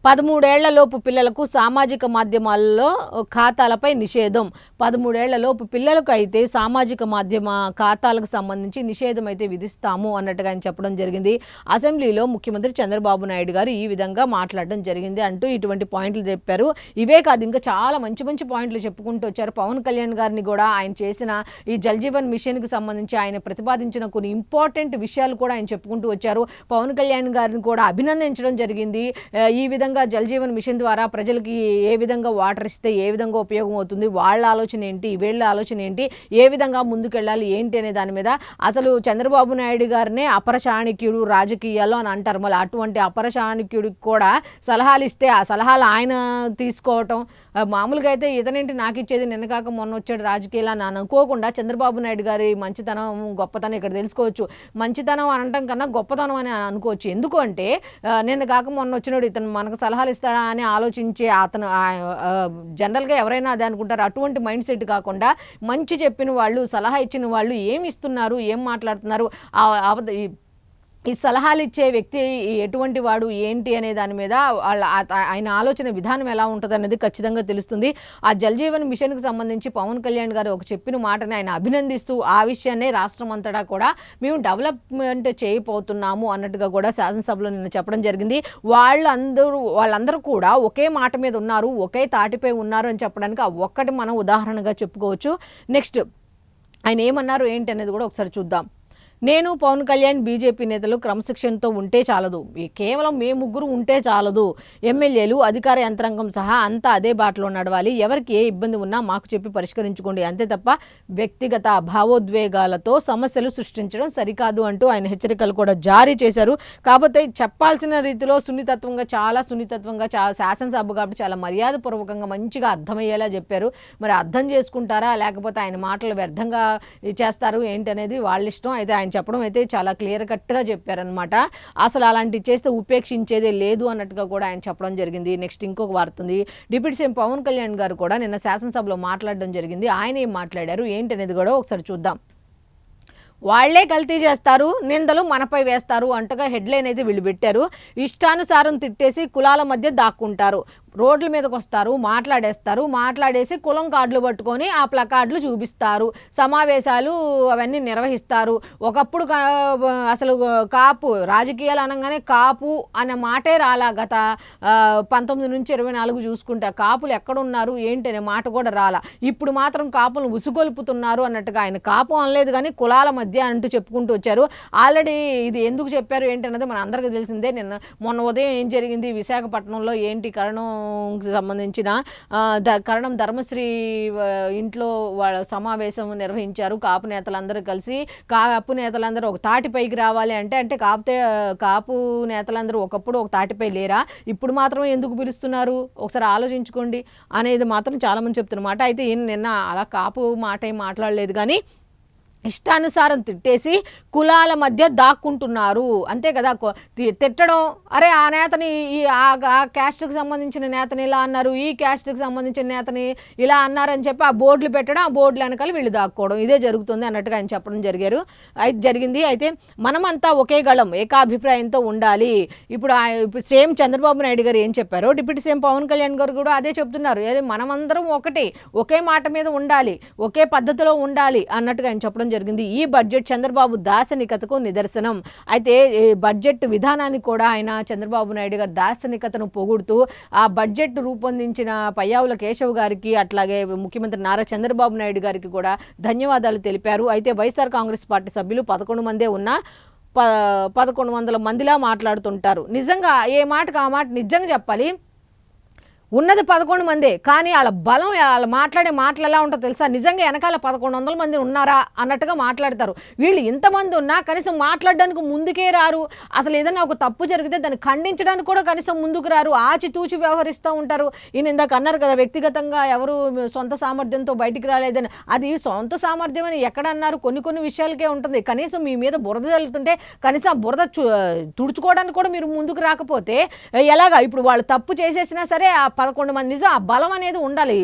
13 ఏళ్లలోపు పిల్లలకు సామాజిక మాధ్యమాల్లో ఖాతాలపై నిషేధం. 13 ఏళ్లలోపు పిల్లలకు అయితే సామాజిక మాధ్యమ ఖాతాలకు సంబంధించి నిషేధం అయితే విధిస్తాము అన్నట్టుగా ఆయన చెప్పడం జరిగింది. అసెంబ్లీలో ముఖ్యమంత్రి చంద్రబాబు నాయుడు గారు ఈ విధంగా మాట్లాడడం జరిగింది అంటూ ఇటువంటి పాయింట్లు చెప్పారు. ఇవే కాదు, ఇంకా చాలా మంచి పాయింట్లు చెప్పుకుంటూ వచ్చారు. పవన్ కళ్యాణ్ గారిని కూడా ఆయన చేసిన ఈ జల్ జీవన్ మిషన్కి సంబంధించి ఆయన ప్రతిపాదించిన కొన్ని ఇంపార్టెంట్ విషయాలు కూడా ఆయన చెప్పుకుంటూ వచ్చారు. పవన్ కళ్యాణ్ గారిని కూడా అభినందించడం జరిగింది. ఈ విధంగా జల్ జీవన్ మిషన్ ద్వారా ప్రజలకి ఏ విధంగా వాటర్ ఇస్తే ఏ విధంగా ఉపయోగం అవుతుంది, వాళ్ళ ఆలోచన ఏంటి, వీళ్ళ ఆలోచన ఏంటి, ఏ విధంగా ముందుకెళ్ళాలి ఏంటి అనే దాని మీద అసలు చంద్రబాబు నాయుడు గారినే అపరచాణిక్యుడు రాజకీయాల్లో అని అంటారు. మళ్ళీ అటువంటి అపరచాణిక్యుడికి కూడా సలహాలు ఇస్తే ఆ సలహాలు ఆయన తీసుకోవటం, మామూలుగా అయితే ఇతనేంటి నాకు ఇచ్చేది, నిన్న కాక మొన్న వచ్చాడు రాజకీయాలు అని అనుకోకుండా చంద్రబాబు నాయుడు గారి మంచితనం గొప్పతనం ఇక్కడ తెలుసుకోవచ్చు. మంచితనం అనటం కన్నా గొప్పతనం అని అనుకోవచ్చు. ఎందుకు అంటే నిన్న కాక మొన్న వచ్చినాడు, ఇతను మనకు సలహాలు ఇస్తాడా అని ఆలోచించే అతను జనరల్గా ఎవరైనా అదే అనుకుంటారు. అటువంటి మైండ్ సెట్ కాకుండా మంచి చెప్పిన వాళ్ళు, సలహా ఇచ్చిన వాళ్ళు ఏమి ఇస్తున్నారు, ఏం మాట్లాడుతున్నారు, ఈ సలహాలు ఇచ్చే వ్యక్తి ఎటువంటి వాడు ఏంటి అనే దాని మీద ఆయన ఆలోచన విధానం ఎలా ఉంటుంది అనేది ఖచ్చితంగా తెలుస్తుంది. ఆ జల్ జీవన్ మిషన్కి సంబంధించి పవన్ కళ్యాణ్ గారు ఒక చెప్పిన మాటని ఆయన అభినందిస్తూ ఆ విషయాన్నే రాష్ట్రం అంతటా కూడా మేము డెవలప్మెంట్ చేయబోతున్నాము అన్నట్టుగా కూడా శాసనసభలో నిన్న చెప్పడం జరిగింది. వాళ్ళందరూ కూడా ఒకే మాట మీద ఉన్నారు, ఒకే తాటిపై ఉన్నారు అని చెప్పడానికి ఆ ఒక్కటి మనం ఉదాహరణగా చెప్పుకోవచ్చు. నెక్స్ట్, ఆయన ఏమన్నారు ఏంటి అనేది కూడా ఒకసారి చూద్దాం. నేను పవన్ కళ్యాణ్ బీజేపీ నేతలు క్రమశిక్షణతో ఉంటే చాలదు, కేవలం మేము ముగ్గురు ఉంటే చాలదు, ఎమ్మెల్యేలు అధికార యంత్రాంగం సహా అంతా అదే బాటలో నడవాలి, ఎవరికి ఏ ఇబ్బంది ఉన్నా మాకు చెప్పి పరిష్కరించుకోండి, అంతే తప్ప వ్యక్తిగత భావోద్వేగాలతో సమస్యలు సృష్టించడం సరికాదు అంటూ ఆయన హెచ్చరికలు కూడా జారీ చేశారు. కాకపోతే చెప్పాల్సిన రీతిలో చాలా సున్నితత్వంగా శాసనసభ కాబట్టి చాలా మర్యాదపూర్వకంగా మంచిగా అర్థమయ్యేలా చెప్పారు. మరి అర్థం చేసుకుంటారా లేకపోతే ఆయన మాటలు వ్యర్థంగా చేస్తారు ఏంటి అనేది వాళ్ళ ఇష్టం. అయితే ఆయన చెప్పడం అయితే చాలా క్లియర్ కట్గా చెప్పారనమాట. అసలు అలాంటివి చేస్తే ఉపేక్షించేదే లేదు అన్నట్టుగా కూడా ఆయన చెప్పడం జరిగింది. నెక్స్ట్ ఇంకొక వార్త ఉంది. డిప్యూటీ సీఎం పవన్ కళ్యాణ్ గారు కూడా నిన్న శాసనసభలో మాట్లాడడం జరిగింది. ఆయన ఏం మాట్లాడారు ఏంటి అనేది కూడా ఒకసారి చూద్దాం. వాళ్లే కల్తీ చేస్తారు, నిందలు మనపై వేస్తారు అంటగా హెడ్లైన్ అయితే వీళ్ళు పెట్టారు. ఇష్టానుసారం తిట్టేసి కులాల మధ్య దాక్కుంటారు, రోడ్ల మీదకి వస్తారు, మాట్లాడేసి కులం కార్డులు పట్టుకొని ఆ ప్లకార్డులు చూపిస్తారు, సమావేశాలు అవన్నీ నిర్వహిస్తారు. ఒకప్పుడు అసలు కాపు రాజకీయాలు అనగానే కాపు అనే మాటే రాలా. గత 19 నుంచి 24 చూసుకుంటే కాపులు ఎక్కడున్నారు ఏంటి అనే మాట కూడా రాలా. ఇప్పుడు మాత్రం కాపులను ఉసుగొల్పుతున్నారు అన్నట్టుగా ఆయన కాపు అనలేదు కానీ కులాల మధ్య అంటూ చెప్పుకుంటూ వచ్చారు. ఆల్రెడీ ఇది ఎందుకు చెప్పారు ఏంటన్నది మన అందరికీ తెలిసిందే. మొన్న ఉదయం ఏం జరిగింది విశాఖపట్నంలో ఏంటి సంబంధించిన కరణం ధర్మశ్రీ ఇంట్లో వాళ్ళ సమావేశం నిర్వహించారు. కాపు నేతలందరూ కలిసి కాపు నేతలందరూ ఒక తాటిపైకి రావాలి అంటే కాపు నేతలందరూ ఒకప్పుడు ఒక తాటిపై లేరా, ఇప్పుడు మాత్రం ఎందుకు పిలుస్తున్నారు ఒకసారి ఆలోచించుకోండి అనేది మాత్రం చాలామంది చెప్తున్నమాట. అయితే నిన్న అలా కాపు మాట ఏం మాట్లాడలేదు కానీ ఇష్టానుసారం తిట్టేసి కులాల మధ్య దాక్కుంటున్నారు అంతే కదా. తిట్టడం, అరే ఆ నేతని ఆ క్యాస్ట్కి సంబంధించిన నేతని ఇలా అన్నారు, ఈ క్యాస్ట్కి సంబంధించిన నేతని ఇలా అన్నారని చెప్పి ఆ బోర్డులు పెట్టడం, ఆ బోర్డులు వెనకాల వీళ్ళు దాక్కోవడం, ఇదే జరుగుతుంది అన్నట్టుగా ఆయన చెప్పడం జరిగింది. అయితే మనమంతా ఒకే గళం ఏకాభిప్రాయంతో ఉండాలి. ఇప్పుడు సేమ్ చంద్రబాబు నాయుడు గారు ఏం చెప్పారో డిప్యూటీ సీఎం పవన్ కళ్యాణ్ గారు కూడా అదే చెప్తున్నారు. మనమందరం ఒకే మాట మీద ఉండాలి, ఒకే పద్ధతిలో ఉండాలి అన్నట్టుగా ఆయన చెప్పడం జరిగింది. ఈ బడ్జెట్ చంద్రబాబు దార్శనికతకు నిదర్శనం. అయితే బడ్జెట్ విధానాన్ని కూడా ఆయన చంద్రబాబు నాయుడు గారు దార్శనికతను పొగుడుతూ ఆ బడ్జెట్ రూపొందించిన పయ్యావుల కేశవ్ గారికి అట్లాగే ముఖ్యమంత్రి నారా చంద్రబాబు నాయుడు గారికి కూడా ధన్యవాదాలు తెలిపారు. అయితే వైఎస్ఆర్ కాంగ్రెస్ పార్టీ సభ్యులు 11 మందే ఉన్నా 1100 మందిలా మాట్లాడుతుంటారు. నిజంగా ఏ మాటకు ఆ మాట నిజంగా చెప్పాలి, ఉన్నది 11 మందే కానీ వాళ్ళ బలం, వాళ్ళ మాట్లాడే మాటలు ఎలా ఉంటుందో తెలుసా, నిజంగా వెనకాల 1100 మంది ఉన్నారా అన్నట్టుగా మాట్లాడతారు. వీళ్ళు ఇంతమంది ఉన్నా కనీసం మాట్లాడడానికి ముందుకే రారు. అసలు ఏదైనా ఒక తప్పు జరిగితే దాన్ని ఖండించడానికి కూడా కనీసం ముందుకు రారు, ఆచితూచి వ్యవహరిస్తూ ఉంటారు. ఈయన ఇందాక అన్నారు కదా వ్యక్తిగతంగా ఎవరు సొంత సామర్థ్యంతో బయటికి రాలేదని, అది సొంత సామర్థ్యం అని ఎక్కడ అన్నారు, కొన్ని విషయాలకే ఉంటుంది. కనీసం మీ మీద బురద జల్లుతుంటే కనీసం బురద తుడుచుకోవడానికి కూడా మీరు ముందుకు రాకపోతే ఎలాగా. ఇప్పుడు వాళ్ళు తప్పు చేసేసినా సరే 11 మంది నిజం ఆ బలం అనేది ఉండాలి.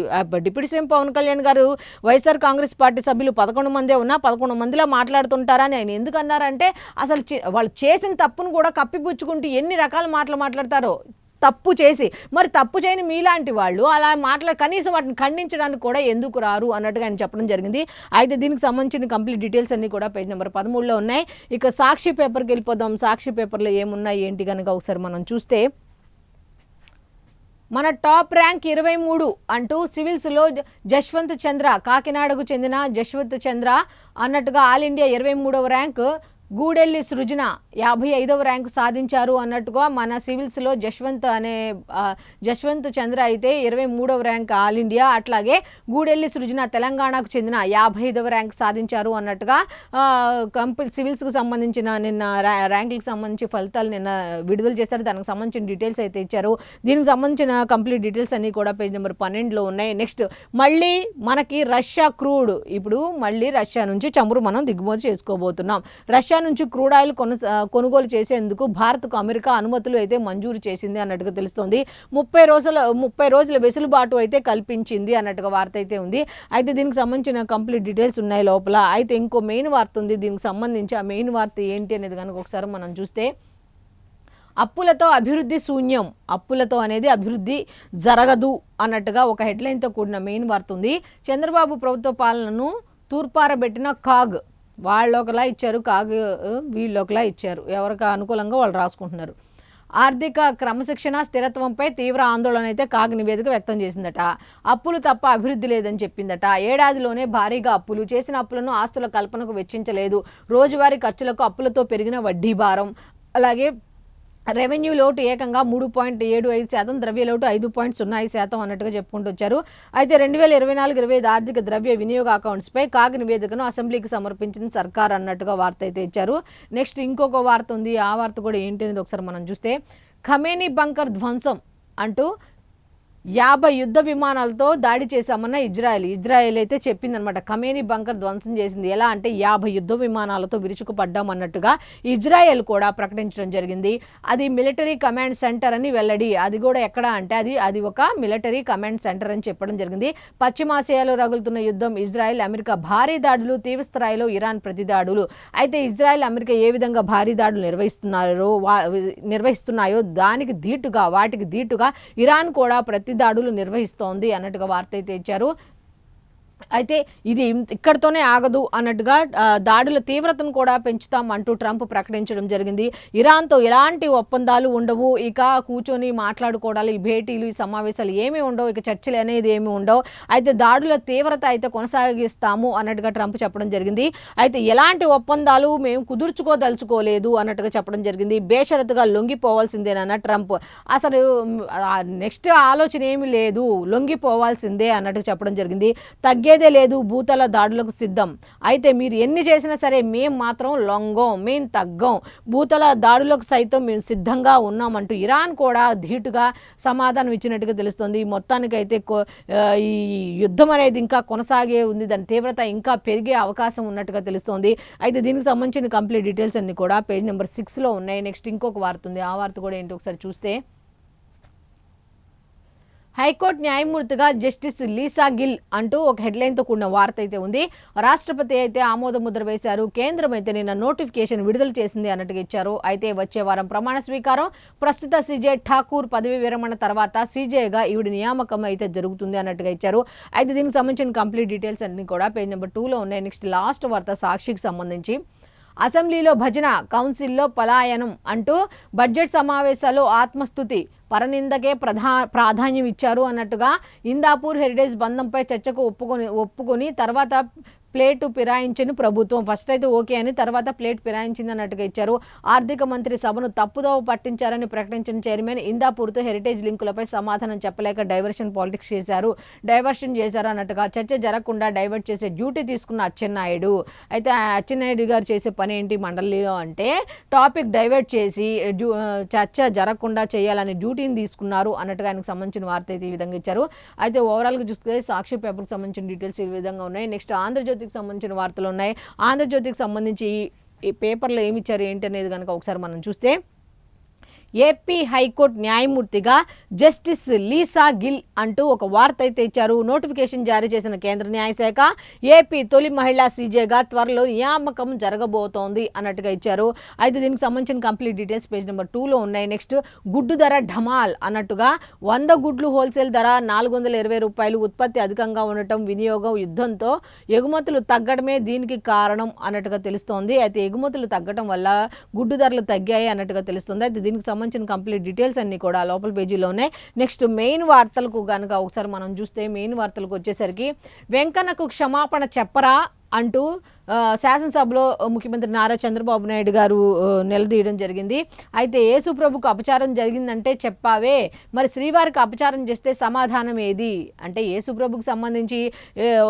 డిప్యూటీ సీఎం పవన్ కళ్యాణ్ గారు వైఎస్ఆర్ కాంగ్రెస్ పార్టీ సభ్యులు 11 మందే ఉన్నా 11 మందిలో మాట్లాడుతుంటారని ఆయన ఎందుకు అన్నారంటే, అసలు వాళ్ళు చేసిన తప్పును కూడా కప్పిపుచ్చుకుంటూ ఎన్ని రకాల మాటలు మాట్లాడతారో తప్పు చేసి. మరి తప్పు చేయని మీలాంటి వాళ్ళు అలా కనీసం వాటిని ఖండించడానికి కూడా ఎందుకు రారు అన్నట్టుగా ఆయన చెప్పడం జరిగింది. అయితే దీనికి సంబంధించిన కంప్లీట్ డీటెయిల్స్ అన్నీ కూడా పేజ్ నెంబర్ 13లో ఉన్నాయి. ఇక సాక్షి పేపర్కి వెళ్ళిపోదాం. సాక్షి పేపర్లో ఏమున్నాయి ఏంటి కనుక ఒకసారి మనం చూస్తే, మన టాప్ ర్యాంక్ 23 అంటూ సివిల్స్లో జశ్వంత్ చంద్ర, కాకినాడకు చెందిన జశ్వంత్ చంద్ర అన్నట్టుగా ఆల్ ఇండియా 23వ ర్యాంకు, గూడెల్లి సృజన 55వ ర్యాంకు సాధించారు అన్నట్టుగా మన సివిల్స్లో జశ్వంత్ చంద్ర అయితే 23వ ర్యాంక్ ఆల్ ఇండియా, అట్లాగే గూడెల్లి సృజన తెలంగాణకు చెందిన 55వ ర్యాంక్ సాధించారు అన్నట్టుగా సివిల్స్కు సంబంధించిన నిన్న ర్యాంకులకు సంబంధించి ఫలితాలు నిన్న విడుదల చేశారు. దానికి సంబంధించిన డీటెయిల్స్ అయితే ఇచ్చారు. దీనికి సంబంధించిన కంప్లీట్ డీటెయిల్స్ అన్నీ కూడా పేజ్ నెంబర్ 12లో ఉన్నాయి. నెక్స్ట్ మళ్ళీ మనకి రష్యా క్రూడ్, ఇప్పుడు మళ్ళీ రష్యా నుంచి చమురు మనం దిగుమతి చేసుకోబోతున్నాం. రష్యా నుంచి క్రూడ్ ఆయిల్ కొనుగోలు చేసేందుకు భారత్కు అమెరికా అనుమతులు అయితే మంజూరు చేసింది అన్నట్టుగా తెలుస్తోంది. 30 రోజుల వెసులుబాటు అయితే కల్పించింది అన్నట్టుగా వార్త అయితే ఉంది. అయితే దీనికి సంబంధించిన కంప్లీట్ డీటెయిల్స్ ఉన్నాయి లోపల. అయితే ఇంకో మెయిన్ వార్త ఉంది దీనికి సంబంధించి. ఆ మెయిన్ వార్త ఏంటి అనేది కనుక ఒకసారి మనం చూస్తే, అప్పులతో అభివృద్ధి శూన్యం, అప్పులతో అనేది అభివృద్ధి జరగదు అన్నట్టుగా ఒక హెడ్లైన్తో కూడిన మెయిన్ వార్త ఉంది. చంద్రబాబు ప్రభుత్వ పాలనను తూర్పారబెట్టిన కాగ్, వాళ్ళు ఒకలా ఇచ్చారు, కాగ్ వీళ్ళు ఒకలా ఇచ్చారు, ఎవరికి అనుకూలంగా వాళ్ళు రాసుకుంటున్నారు. ఆర్థిక క్రమశిక్షణ స్థిరత్వంపై తీవ్ర ఆందోళన అయితే కాగ్ నివేదిక వ్యక్తం చేసిందట. అప్పులు తప్ప అభివృద్ధి లేదని చెప్పిందట. ఏడాదిలోనే భారీగా అప్పులు, చేసిన అప్పులను ఆస్తుల కల్పనకు వెచ్చించలేదు. రోజువారీ ఖర్చులకు అప్పులతో పెరిగిన వడ్డీ భారం, అలాగే రెవెన్యూ లోటు ఏకంగా 3.75%, ద్రవ్య లోటు 5.05% అన్నట్టుగా చెప్పుకుంటూ వచ్చారు. అయితే 2024-25 ఆర్థిక ద్రవ్య వినియోగ అకౌంట్స్పై కాగ్ నివేదికను అసెంబ్లీకి సమర్పించిన సర్కార్ అన్నట్టుగా వార్త అయితే ఇచ్చారు. నెక్స్ట్ ఇంకొక వార్త ఉంది. ఆ వార్త కూడా ఏంటి అనేది ఒకసారి మనం చూస్తే, ఖమేనీ బంకర్ ధ్వంసం అంటూ 50 యుద్ధ విమానాలతో దాడి చేశామన్న ఇజ్రాయెల్ అయితే చెప్పిందనమాట. ఖమేనీ బంకర్ ధ్వంసం చేసింది. ఎలా అంటే 50 యుద్ధ విమానాలతో విరుచుకుపడ్డామన్నట్టుగా ఇజ్రాయెల్ కూడా ప్రకటించడం జరిగింది. అది మిలిటరీ కమాండ్ సెంటర్ అని వెల్లడి. అది కూడా ఎక్కడ అంటే అది ఒక మిలిటరీ కమాండ్ సెంటర్ అని చెప్పడం జరిగింది. పశ్చిమాసియాలో రగులుతున్న యుద్ధం, ఇజ్రాయెల్ అమెరికా భారీ దాడులు, తీవ్ర స్థాయిలో ఇరాన్ ప్రతిదాడులు. అయితే ఇజ్రాయెల్ అమెరికా ఏ విధంగా భారీ దాడులు నిర్వహిస్తున్నాయో వాటికి ధీటుగా ఇరాన్ కూడా దాడులు నిర్వహిస్తోంది అన్నట్టుగా వార్త అయితే ఇచ్చారు. అయితే ఇది ఇక్కడితోనే ఆగదు అన్నట్టుగా దాడుల తీవ్రతను కూడా పెంచుతాం అంటూ ట్రంప్ ప్రకటించడం జరిగింది. ఇరాన్తో ఎలాంటి ఒప్పందాలు ఉండవు, ఇక కూర్చొని మాట్లాడుకోవడాలు, ఈ భేటీలు, ఈ సమావేశాలు ఏమీ ఉండవు, ఇక చర్చలు అనేది ఏమీ ఉండవు. అయితే దాడుల తీవ్రత అయితే కొనసాగిస్తాము అన్నట్టుగా ట్రంప్ చెప్పడం జరిగింది. అయితే ఎలాంటి ఒప్పందాలు మేము కుదుర్చుకోదలుచుకోలేదు అన్నట్టుగా చెప్పడం జరిగింది. బేషరతుగా లొంగిపోవాల్సిందేనన్న ట్రంప్. అసలు నెక్స్ట్ ఆలోచన ఏమీ లేదు, లొంగిపోవాల్సిందే అన్నట్టుగా చెప్పడం జరిగింది. తగ్గేదే లేదు, భూతల దాడులకు సిద్ధం. అయితే మీరు ఎన్ని చేసినా సరే మేము మాత్రం లొంగం, మేము తగ్గం, భూతల దాడులకు సైతం మేము సిద్ధంగా ఉన్నామంటూ ఇరాన్ కూడా ధీటుగా సమాధానం ఇచ్చినట్టుగా తెలుస్తుంది. మొత్తానికైతే ఈ యుద్ధం అనేది ఇంకా కొనసాగే ఉంది, దాని తీవ్రత ఇంకా పెరిగే అవకాశం ఉన్నట్టుగా తెలుస్తోంది. అయితే దీనికి సంబంధించిన కంప్లీట్ డీటెయిల్స్ అన్ని కూడా పేజ్ నెంబర్ 6లో ఉన్నాయి. నెక్స్ట్ ఇంకొక వార్త ఉంది. ఆ వార్త కూడా ఏంటి ఒకసారి చూస్తే, హైకోర్టు న్యాయమూర్తిగా జస్టిస్ లీసా గిల్ అంటూ ఒక హెడ్లైన్తో కూడిన వార్త అయితే ఉంది. రాష్ట్రపతి అయితే ఆమోద ముద్ర వేశారు. కేంద్రం అయితే నిన్న నోటిఫికేషన్ విడుదల చేసింది అన్నట్టుగా ఇచ్చారు. అయితే వచ్చే వారం ప్రమాణ స్వీకారం. ప్రస్తుత సీజే ఠాకూర్ పదవి విరమణ తర్వాత సీజేగా ఈవిడ నియామకం అయితే జరుగుతుంది అన్నట్టుగా ఇచ్చారు. అయితే దీనికి సంబంధించిన కంప్లీట్ డీటెయిల్స్ అన్ని కూడా పేజ్ నెంబర్ 2లో ఉన్నాయి. నెక్స్ట్ లాస్ట్ వార్త సాక్షికి సంబంధించి, అసెంబ్లీలో భజన, కౌన్సిల్లో పలాయనం అంటూ బడ్జెట్ సమావేశాల్లో ఆత్మస్తుతి, పరనిందకే ప్రాధాన్యం ఇచ్చారు అన్నట్టుగా ఇందాపూర్ హెరిటేజ్ బంధంపై చర్చకు ఒప్పుకొని తర్వాత ప్లేటు ఫిరాయించిన ప్రభుత్వం. ఫస్ట్ అయితే ఓకే అని, తర్వాత ప్లేట్ ఫిరాయించింది అన్నట్టుగా ఇచ్చారు. ఆర్థిక మంత్రి సభను తప్పుదోవ పట్టించారని ప్రకటించిన చైర్మన్ ఇందాపూర్తో హెరిటేజ్ లింకులపై సమాధానం చెప్పలేక డైవర్షన్ చేశారు అన్నట్టుగా. చర్చ జరగకుండా డైవర్ట్ చేసే డ్యూటీ తీసుకున్న అచ్చెన్నాయుడు. అయితే అచ్చెన్నాయుడు గారు చేసే పని ఏంటి మండలిలో అంటే, టాపిక్ డైవర్ట్ చేసి చర్చ జరగకుండా చేయాలని డ్యూటీని తీసుకున్నారు అన్నట్టుగా ఆయనకు సంబంధించిన వార్త అయితే ఈ విధంగా ఇచ్చారు. అయితే ఓవరాల్గా చూస్తే సాక్షి పేపర్కి సంబంధించిన డీటెయిల్స్ ఈ విధంగా ఉన్నాయి. నెక్స్ట్ ఆంధ్రజ్యోతి సంబంధించిన వార్తలు ఉన్నాయి. ఆంధ్రజ్యోతికి సంబంధించి ఈ పేపర్లో ఏమి ఇచ్చారు ఏంటి అనేది కనుక ఒకసారి మనం చూస్తే, ఏపీ హైకోర్టు న్యాయమూర్తిగా జస్టిస్ లీసా గిల్ అంటూ ఒక వార్త అయితే ఇచ్చారు. నోటిఫికేషన్ జారీ చేసిన కేంద్ర న్యాయశాఖ ఏపీ తొలి మహిళా సీజేగా త్వరలో నియామకం జరగబోతోంది అన్నట్టుగా ఇచ్చారు. అయితే దీనికి సంబంధించిన కంప్లీట్ డీటెయిల్స్ పేజ్ నెంబర్ 2లో ఉన్నాయి. నెక్స్ట్ గుడ్డు ధర ఢమాల్ అన్నట్టుగా 100 గుడ్లు హోల్సేల్ ధర ₹420, ఉత్పత్తి అధికంగా ఉండటం, వినియోగం యుద్ధంతో ఎగుమతులు తగ్గడమే దీనికి కారణం అన్నట్టుగా తెలుస్తోంది. అయితే ఎగుమతులు తగ్గడం వల్ల గుడ్డు ధరలు తగ్గాయి అన్నట్టుగా తెలుస్తుంది. అయితే దీనికి సంబంధించిన కంప్లీట్ డీటెయిల్స్ అన్ని కూడా లోపల పేజీలో ఉన్నాయి. నెక్స్ట్ మెయిన్ వార్తలకు కనుక ఒకసారి మనం చూస్తే, మెయిన్ వార్తలకు వచ్చేసరికి, వెంకన్నకు క్షమాపణ చెప్పరా అంటూ శాసనసభలో ముఖ్యమంత్రి నారా చంద్రబాబు నాయుడు గారు నిలదీయడం జరిగింది. అయితే యేసుప్రభుకు అపచారం జరిగిందంటే చెప్పావే, మరి శ్రీవారికి అపచారం చేస్తే సమాధానం ఏది అంటే, యేసుప్రభుకు సంబంధించి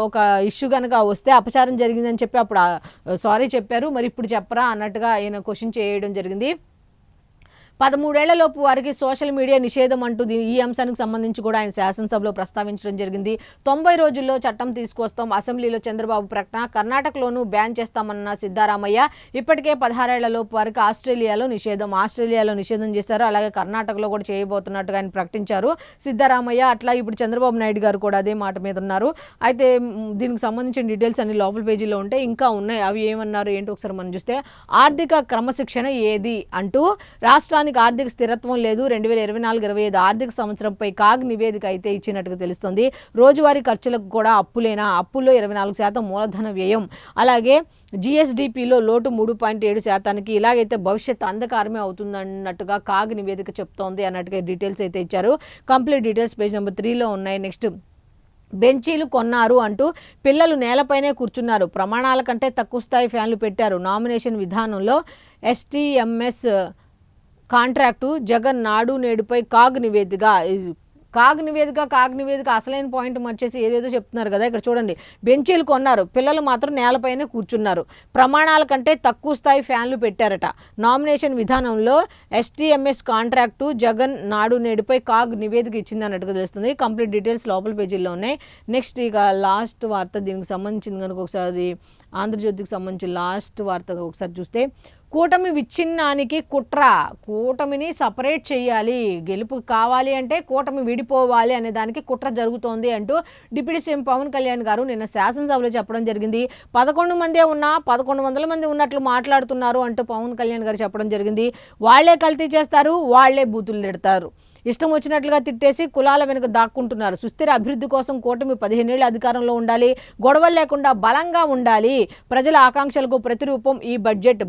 ఒక ఇష్యూ కనుక వస్తే అపచారం జరిగిందని చెప్పి అప్పుడు సారీ చెప్పారు, మరి ఇప్పుడు చెప్పరా అన్నట్టుగా ఆయన క్వశ్చన్ చేయడం జరిగింది. 13 ఏళ్లలోపు వారికి సోషల్ మీడియా నిషేధం అంటూ ఈ అంశానికి సంబంధించి కూడా ఆయన శాసనసభలో ప్రస్తావించడం జరిగింది. 90 రోజుల్లో చట్టం తీసుకొస్తాం, అసెంబ్లీలో చంద్రబాబు ప్రకటన. కర్ణాటకలోనూ బ్యాన్ చేస్తామన్న సిద్ధరామయ్య. ఇప్పటికే 16 ఏళ్లలోపు వారికి ఆస్ట్రేలియాలో నిషేధం చేశారు. అలాగే కర్ణాటకలో కూడా చేయబోతున్నట్టుగా ఆయన ప్రకటించారు సిద్ధరామయ్య. అట్లా ఇప్పుడు చంద్రబాబు నాయుడు గారు కూడా అదే మాట మీద ఉన్నారు. అయితే దీనికి సంబంధించిన డీటెయిల్స్ అన్ని లోపల పేజీలో ఉంటాయి, ఇంకా ఉన్నాయి. అవి ఏమన్నారు ఏంటి ఒకసారి మనం చూస్తే, ఆర్థిక క్రమశిక్షణ ఏది అంటూ రాష్ట్రాన్ని రాష్ట్రానికి ఆర్థిక స్థిరత్వం లేదు. 2024-25 ఆర్థిక సంవత్సరంపై కాగ్ నివేదిక అయితే ఇచ్చినట్టుగా తెలుస్తుంది. రోజువారీ ఖర్చులకు కూడా అప్పులేనా, అప్పుల్లో 24% మూలధన వ్యయం, అలాగే జిఎస్డిపిలో లోటు 3.7%. ఇలాగైతే భవిష్యత్ అంధకారమే అవుతుందన్నట్టుగా కాగ్ నివేదిక చెప్తోంది అన్నట్టుగా డీటెయిల్స్ అయితే ఇచ్చారు. కంప్లీట్ డీటెయిల్స్ పేజ్ నెంబర్ 3లో ఉన్నాయి. నెక్స్ట్, బెంచీలు కొన్నారు అంటూ పిల్లలు నేలపైనే కూర్చున్నారు, ప్రమాణాల కంటే తక్కువ స్థాయి ఫ్యాన్లు పెట్టారు, నామినేషన్ విధానంలో ఎస్టీఎంఎస్ కాంట్రాక్టు, జగన్ నాడు నేడుపై కాగ్ నివేదిక అసలైన పాయింట్ మర్చేసి ఏదేదో చెప్తున్నారు కదా. ఇక్కడ చూడండి, బెంచీలు కొన్నారు, పిల్లలు మాత్రం నేలపైనే కూర్చున్నారు, ప్రమాణాల కంటే తక్కువ స్థాయి ఫ్యాన్లు పెట్టారట, నామినేషన్ విధానంలో ఎస్టీఎంఎస్ కాంట్రాక్టు, జగన్ నాడు నేడుపై కాగ్ నివేదిక ఇచ్చింది అన్నట్టుగా తెలుస్తుంది. కంప్లీట్ డీటెయిల్స్ లోపల పేజీల్లో ఉన్నాయి. నెక్స్ట్ ఇక లాస్ట్ వార్త, దీనికి సంబంధించింది కనుక ఒకసారి ఆంధ్రజ్యోతికి సంబంధించి లాస్ట్ వార్త ఒకసారి చూస్తే, కూటమి విచ్ఛిన్నానికి కుట్ర, కూటమిని సపరేట్ చేయాలి, గెలుపు కావాలి అంటే కూటమి విడిపోవాలి అనే దానికి కుట్ర జరుగుతోంది అంటూ డిప్యూటీ సీఎం పవన్ కళ్యాణ్ గారు నిన్న శాసనసభలో చెప్పడం జరిగింది. 11 మందే ఉన్నా 1100 మంది ఉన్నట్లు మాట్లాడుతున్నారు అంటూ పవన్ కళ్యాణ్ గారు చెప్పడం జరిగింది. వాళ్లే కల్తీ చేస్తారు, వాళ్లే బూతులు తిడతారు, ఇష్టం వచ్చినట్లుగా తిట్టేసి కులాల వెనుక దాక్కుంటున్నారు. సుస్థిర అభివృద్ధి కోసం కూటమి 15 ఏళ్ల అధికారంలో ఉండాలి, గొడవలు లేకుండా బలంగా ఉండాలి, ప్రజల ఆకాంక్షలకు ప్రతిరూపం ఈ బడ్జెట్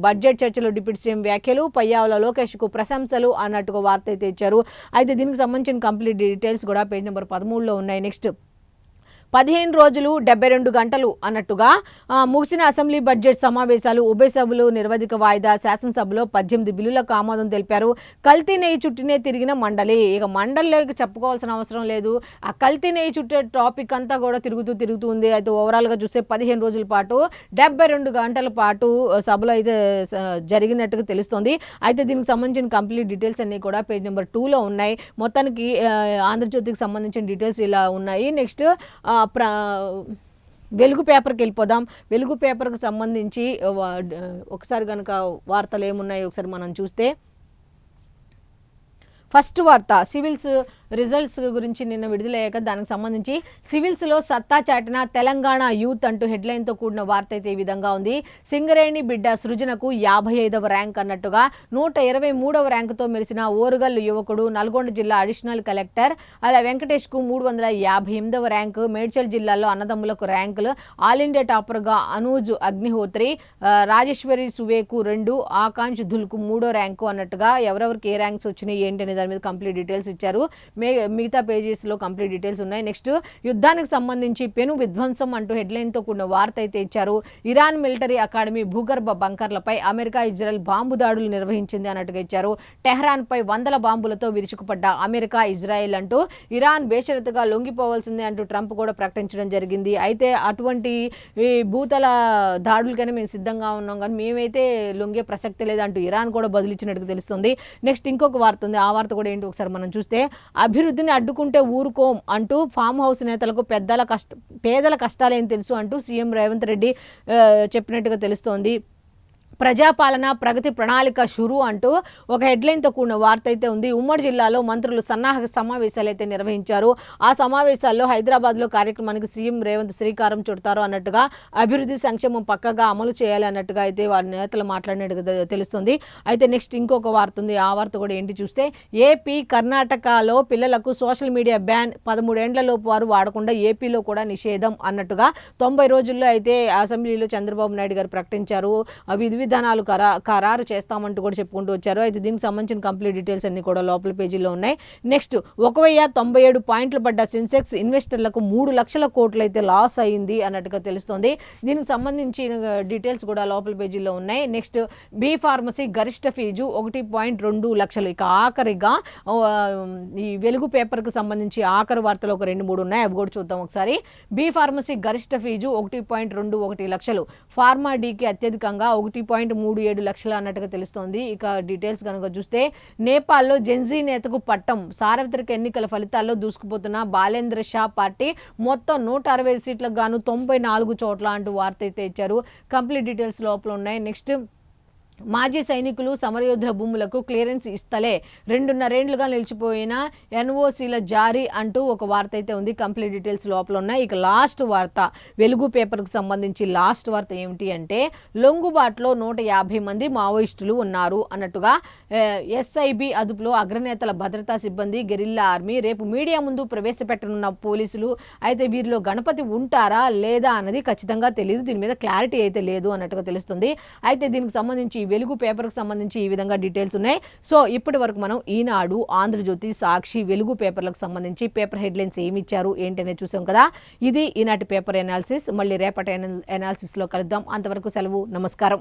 చర్చలో డిప్యూటీ సీఎం వ్యాఖ్యలు, పయ్యావుల లోకేష్కు ప్రశంసలు అన్నట్టుగా వార్త అయితే ఇచ్చారు. అయితే దీనికి సంబంధించిన కంప్లీట్ డీటెయిల్స్ కూడా పేజ్ నెంబర్ 13లో ఉన్నాయి. నెక్స్ట్, 15 రోజులు 72 గంటలు అన్నట్టుగా ముగిసిన అసెంబ్లీ బడ్జెట్ సమావేశాలు, ఉభయ సభలు నిరవధిక వాయిదా, శాసనసభలో 18 బిల్లులకు ఆమోదం తెలిపారు. కల్తీ నెయ్యి చుట్టినే తిరిగిన మండలి, ఇక మండలిలోకి చెప్పుకోవాల్సిన అవసరం లేదు, ఆ కల్తీ నెయ్యి చుట్టే టాపిక్ అంతా కూడా తిరుగుతూ ఉంది. అయితే ఓవరాల్గా చూస్తే 15 రోజుల పాటు 72 గంటల పాటు సభలో అయితే జరిగినట్టుగా తెలుస్తోంది. అయితే దీనికి సంబంధించిన కంప్లీట్ డీటెయిల్స్ అన్నీ కూడా పేజ్ నెంబర్ 2లో ఉన్నాయి. మొత్తానికి ఆంధ్రజ్యోతికి సంబంధించిన డీటెయిల్స్ ఇలా ఉన్నాయి. నెక్స్ట్, వెలుగు పేపర్కి వెళ్ళిపోదాం. వెలుగు పేపర్కి సంబంధించి ఒకసారి కనుక వార్తలు ఏమున్నాయి ఒకసారి మనం చూస్తే, ఫస్ట్ వార్త సివిల్స్ రిజల్ట్స్ గురించి నిన్న విడుదలయ్యాక దానికి సంబంధించి సివిల్స్లో సత్తా చాటిన తెలంగాణ యూత్ అంటూ హెడ్లైన్తో కూడిన వార్త అయితే ఈ విధంగా ఉంది. సింగరేణి బిడ్డ సృజనకు 55వ ర్యాంక్ అన్నట్టుగా 123వ ర్యాంకుతో మెరిసిన ఓరుగల్లు యువకుడు, నల్గొండ జిల్లా అడిషనల్ కలెక్టర్ అలా వెంకటేష్కు 358వ ర్యాంకు, మేడ్చల్ జిల్లాలో అన్నదమ్ములకు ర్యాంకులు, ఆల్ ఇండియా టాపర్గా అనూజ్ అగ్నిహోత్రి, రాజేశ్వరి సువేకు 2, ఆకాంక్ష్ ధుల్కు 3వ ర్యాంకు అన్నట్టుగా ఎవరెవరికి ఏ ర్యాంక్స్ వచ్చినాయి ఏంటి అనే దాని మీద కంప్లీట్ డీటెయిల్స్ ఇచ్చారు. మిగతా పేజెస్లో కంప్లీట్ డీటెయిల్స్ ఉన్నాయి. నెక్స్ట్, యుద్ధానికి సంబంధించి పెను విధ్వంసం అంటూ హెడ్లైన్తో కూడిన వార్త అయితే ఇచ్చారు. ఇరాన్ మిలిటరీ అకాడమీ భూగర్భ బంకర్లపై అమెరికా, ఇజ్రాయెల్ బాంబు దాడులు నిర్వహించింది అన్నట్టుగా ఇచ్చారు. టెహ్రాన్పై 100 బాంబులతో విరుచుకుపడ్డ అమెరికా, ఇజ్రాయెల్ అంటూ ఇరాన్ బేషరతుగా లొంగిపోవాల్సిందే అంటూ ట్రంప్ కూడా ప్రకటించడం జరిగింది. అయితే అటువంటి భూతల దాడులకైనా మేము సిద్ధంగా ఉన్నాం, కానీ మేమైతే లొంగే ప్రసక్తి లేదంటూ ఇరాన్ కూడా బదులిచ్చినట్టుగా తెలుస్తుంది. నెక్స్ట్, ఇంకొక వార్త ఉంది. ఆ వార్త కూడా ఏంటి ఒకసారి మనం చూస్తే, అభివృద్ధిని అడ్డుకుంటే ఊరుకోం అంటూ ఫామ్ హౌస్ నేతలకు పేదల కష్టాలేం తెలుసు అంటూ సీఎం రేవంత్ రెడ్డి చెప్పినట్టుగా తెలుస్తోంది. ప్రజాపాలన ప్రగతి ప్రణాళిక షురు అంటూ ఒక హెడ్లైన్తో కూడిన వార్త అయితే ఉంది. ఉమ్మడి జిల్లాలో మంత్రులు సన్నాహక సమావేశాలు అయితే నిర్వహించారు. ఆ సమావేశాల్లో హైదరాబాద్లో కార్యక్రమానికి సీఎం రేవంత్ శ్రీకారం చుడతారు అన్నట్టుగా, అభివృద్ధి సంక్షేమం పక్కగా అమలు చేయాలి అన్నట్టుగా అయితే వారి నేతలు మాట్లాడినట్టుగా తెలుస్తుంది. అయితే నెక్స్ట్ ఇంకొక వార్త ఉంది. ఆ వార్త కూడా ఏంటి చూస్తే, ఏపీ కర్ణాటకలో పిల్లలకు సోషల్ మీడియా బ్యాన్, 13 ఏండ్లలోపు వారు వాడకుండా ఏపీలో కూడా నిషేధం అన్నట్టుగా 90 రోజుల్లో అయితే అసెంబ్లీలో చంద్రబాబు నాయుడు గారు ప్రకటించారు. విధానాలు ఖరారు చేస్తామంటూ కూడా చెప్పుకుంటూ వచ్చారు. అయితే దీనికి సంబంధించిన కంప్లీట్ డీటెయిల్స్ అన్ని కూడా లోపల పేజీలో ఉన్నాయి. నెక్స్ట్, 1097 పాయింట్లు పడ్డ సెన్సెక్స్, ఇన్వెస్టర్లకు 3 లక్షల కోట్లు అయితే లాస్ అయింది అన్నట్టుగా తెలుస్తోంది. దీనికి సంబంధించిన డీటెయిల్స్ కూడా లోపల పేజీలో ఉన్నాయి. నెక్స్ట్, బీ ఫార్మసీ గరిష్ట ఫీజు 1.2 లక్షలు. ఇక ఆఖరిగా ఈ వెలుగు పేపర్కి సంబంధించి ఆఖరి వార్తలు ఒక 2-3 ఉన్నాయి, అవి కూడా చూద్దాం ఒకసారి. బీ ఫార్మసీ గరిష్ట ఫీజు 1.21 లక్షలు, ఫార్మా డీకి అత్యధికంగా 1.37 లక్షలు అన్నట్టుగా తెలుస్తోంది. ఇక డీటెయిల్స్ కనుక చూస్తే, నేపాల్లో జెన్జీ నేతకు పట్టం, సార్వత్రిక ఎన్నికల ఫలితాల్లో దూసుకుపోతున్న బాలేంద్ర షా పార్టీ మొత్తం 160 సీట్లకు గాను 94 చోట్ల అంటూ వార్త అయితే ఇచ్చారు. కంప్లీట్ డీటెయిల్స్ లోపల ఉన్నాయి. నెక్స్ట్, మాజీ సైనికులు సమరయోధుల భూములకు క్లియరెన్స్ ఇస్తలే 2.5 ఏళ్లుగా నిలిచిపోయిన ఎన్ఓసీల జారీ అంటూ ఒక వార్త అయితే ఉంది. కంప్లీట్ డీటెయిల్స్ లోపల ఉన్నాయి. ఇక లాస్ట్ వార్త వెలుగు పేపర్కు సంబంధించి లాస్ట్ వార్త ఏమిటి అంటే లొంగుబాటులో 150 మంది మావోయిస్టులు ఉన్నారు అన్నట్టుగా ఎస్ఐబి అదుపులో అగ్రనేతల భద్రతా సిబ్బంది, గెరిల్లా ఆర్మీ, రేపు మీడియా ముందు ప్రవేశపెట్టనున్న పోలీసులు. అయితే వీరిలో గణపతి ఉంటారా లేదా అన్నది ఖచ్చితంగా తెలియదు. దీని మీద క్లారిటీ అయితే లేదు అన్నట్టుగా తెలుస్తుంది. అయితే దీనికి సంబంధించి వెలుగు పేపర్కి సంబంధించి ఈ విధంగా డీటెయిల్స్ ఉన్నాయి. సో ఇప్పటి వరకు మనం ఈనాడు, ఆంధ్రజ్యోతి, సాక్షి, వెలుగు పేపర్లకు సంబంధించి పేపర్ హెడ్లైన్స్ ఏమి ఇచ్చారు ఏంటి అనేది చూసాం కదా. ఇది ఈనాటి పేపర్ ఎనాలిసిస్. మళ్ళీ రేపటి ఎనాలిసిస్లో కలుద్దాం. అంతవరకు సెలవు. నమస్కారం.